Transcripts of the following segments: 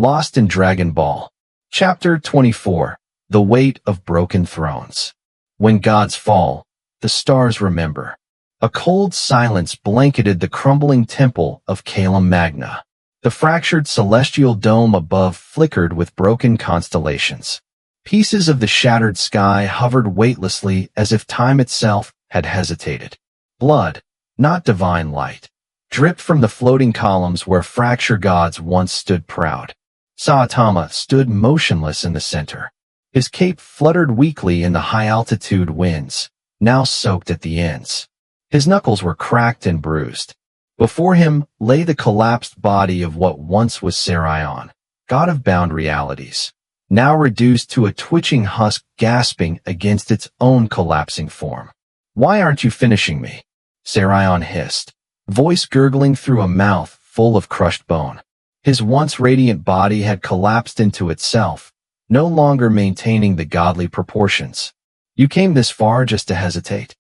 Lost in Dragon Ball. Chapter 24. The Weight of Broken Thrones. When gods fall, the stars remember. A cold silence blanketed the crumbling temple of Caelom Magna. The fractured celestial dome above flickered with broken constellations. Pieces of the shattered sky hovered weightlessly as if time itself had hesitated. Blood, not divine light, dripped from the floating columns where fracture gods once stood proud. Saitama stood motionless in the center. His cape fluttered weakly in the high-altitude winds, now soaked at the ends. His knuckles were cracked and bruised. Before him lay the collapsed body of what once was Serion, god of bound realities, now reduced to a twitching husk gasping against its own collapsing form. "Why aren't you finishing me?" Serion hissed, voice gurgling through a mouth full of crushed bone. His once radiant body had collapsed into itself, no longer maintaining the godly proportions. "You came this far just to hesitate?"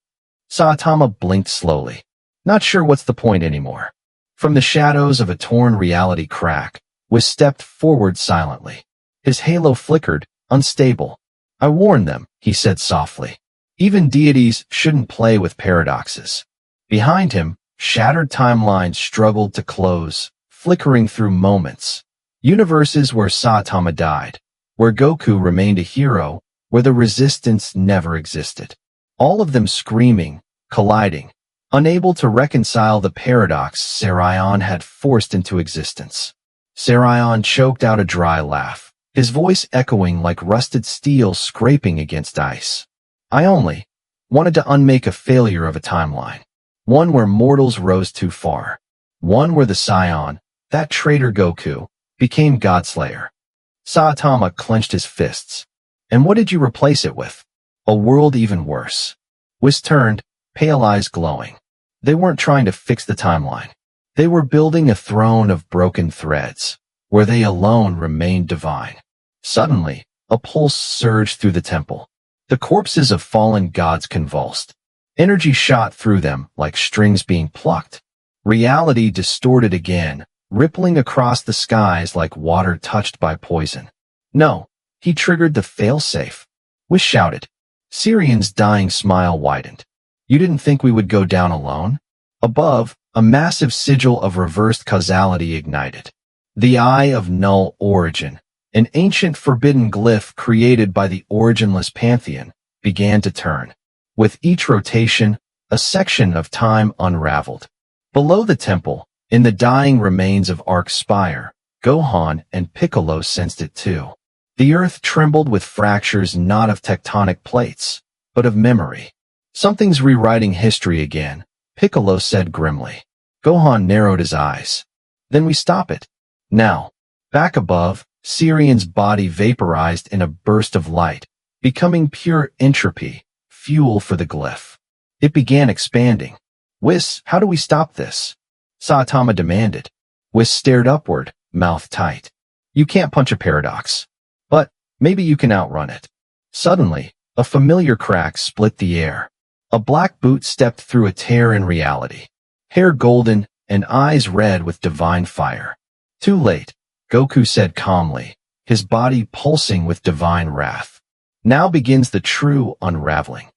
Saitama blinked slowly. Not sure what's the point anymore. From the shadows of a torn reality crack, Whis stepped forward silently. His halo flickered, unstable. "I warned them," he said softly. "Even deities shouldn't play with paradoxes." Behind him, shattered timelines struggled to close, flickering through moments. Universes where Saitama died, where Goku remained a hero, where the resistance never existed. All of them screaming, colliding, unable to reconcile the paradox Serion had forced into existence. Serion choked out a dry laugh, his voice echoing like rusted steel scraping against ice. "I only wanted to unmake a failure of a timeline. One where mortals rose too far. One where the Scion, that traitor Goku, became Godslayer." Saitama clenched his fists. "And what did you replace it with?" "A world even worse." Whis turned, pale eyes glowing. They weren't trying to fix the timeline. They were building a throne of broken threads, where they alone remained divine. Suddenly, a pulse surged through the temple. The corpses of fallen gods convulsed. Energy shot through them like strings being plucked. Reality distorted again, rippling across the skies like water touched by poison. "No!" He triggered the failsafe. Whis shouted. Serion's dying smile widened. "You didn't think we would go down alone?" Above, a massive sigil of reversed causality ignited. The Eye of Null Origin, an ancient forbidden glyph created by the originless pantheon, began to turn. With each rotation, a section of time unraveled. Below the temple, in the dying remains of Arc Spire, Gohan and Piccolo sensed it too. The earth trembled with fractures not of tectonic plates, but of memory. "Something's rewriting history again," Piccolo said grimly. Gohan narrowed his eyes. "Then we stop it." Now, back above, Serion's body vaporized in a burst of light, becoming pure entropy, fuel for the glyph. It began expanding. "Whis, how do we stop this?" Saitama demanded. Whis stared upward, mouth tight. "You can't punch a paradox. But maybe you can outrun it." Suddenly, a familiar crack split the air. A black boot stepped through a tear in reality. Hair golden and eyes red with divine fire. "Too late," Goku said calmly, his body pulsing with divine wrath. "Now begins the true unraveling."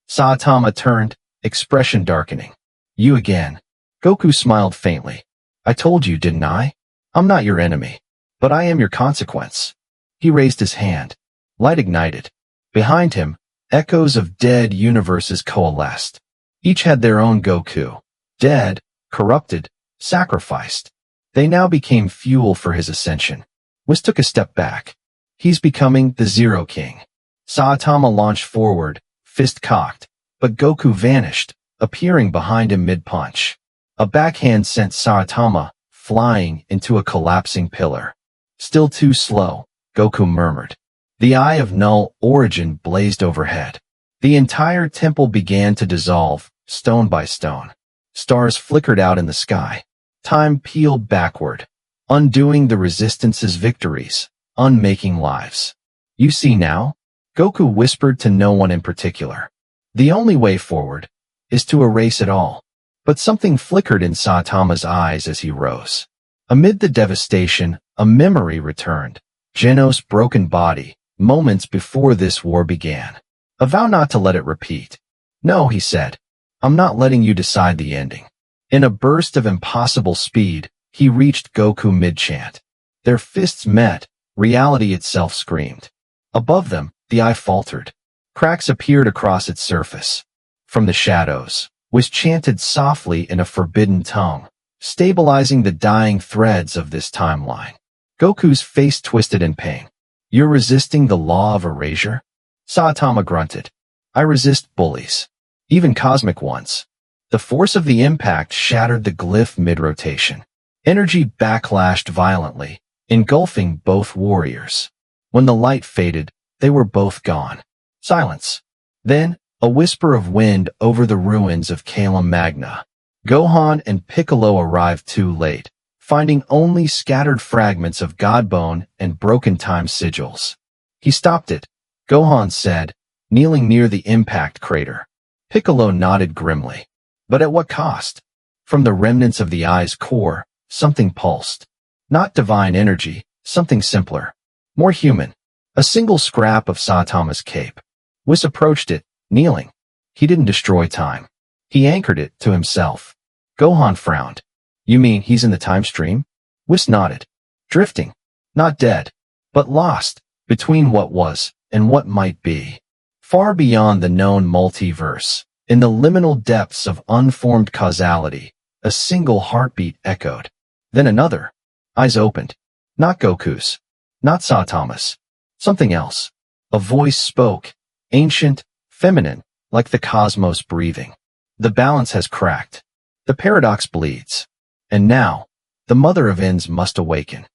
Saitama turned, expression darkening. "You again." Goku smiled faintly. "I told you, didn't I? I'm not your enemy, but I am your consequence." He raised his hand. Light ignited. Behind him, echoes of dead universes coalesced. Each had their own Goku. Dead, corrupted, sacrificed. They now became fuel for his ascension. Whis took a step back. "He's becoming the Zero King." Saitama launched forward, fist cocked, but Goku vanished, appearing behind him mid-punch. A backhand sent Saitama flying into a collapsing pillar. "Still too slow," Goku murmured. The Eye of Null Origin blazed overhead. The entire temple began to dissolve, stone by stone. Stars flickered out in the sky. Time peeled backward, undoing the resistance's victories, unmaking lives. "You see now?" Goku whispered to no one in particular. "The only way forward is to erase it all." But something flickered in Saitama's eyes as he rose. Amid the devastation, A memory returned. Genos' broken body, moments before this war began. A vow not to let it repeat. No, he said. I'm not letting you decide the ending. In a burst of impossible speed, he reached Goku mid-chant. Their fists met, reality itself screamed. Above them, the eye faltered. Cracks appeared across its surface. From the shadows, was chanted softly in a forbidden tongue, stabilizing the dying threads of this timeline. Goku's face twisted in pain. You're resisting the law of erasure? Saitama grunted. I resist bullies. Even cosmic ones. The force of the impact shattered the glyph mid-rotation. Energy backlashed violently, engulfing both warriors. When the light faded, they were both gone. Silence. Then, a whisper of wind over the ruins of Caelom Magna. Gohan and Piccolo arrived too late, finding only scattered fragments of Godbone and broken time sigils. He stopped it, Gohan said, kneeling near the impact crater. Piccolo nodded grimly. But at what cost? From the remnants of the eye's core, something pulsed. Not divine energy, something simpler. More human. A single scrap of Saitama's cape. Whis approached it, kneeling. He didn't destroy time. He anchored it to himself. Gohan frowned. You mean he's in the time stream? Whis nodded. Drifting. Not dead, but lost, between what was and what might be. Far beyond the known multiverse, in the liminal depths of unformed causality, a single heartbeat echoed. Then another. Eyes opened. Not Goku's. Not Saitama's. Something else. A voice spoke, ancient, feminine, like the cosmos breathing. The balance has cracked. The paradox bleeds. And now, the mother of ends must awaken.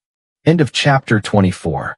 End of chapter 24.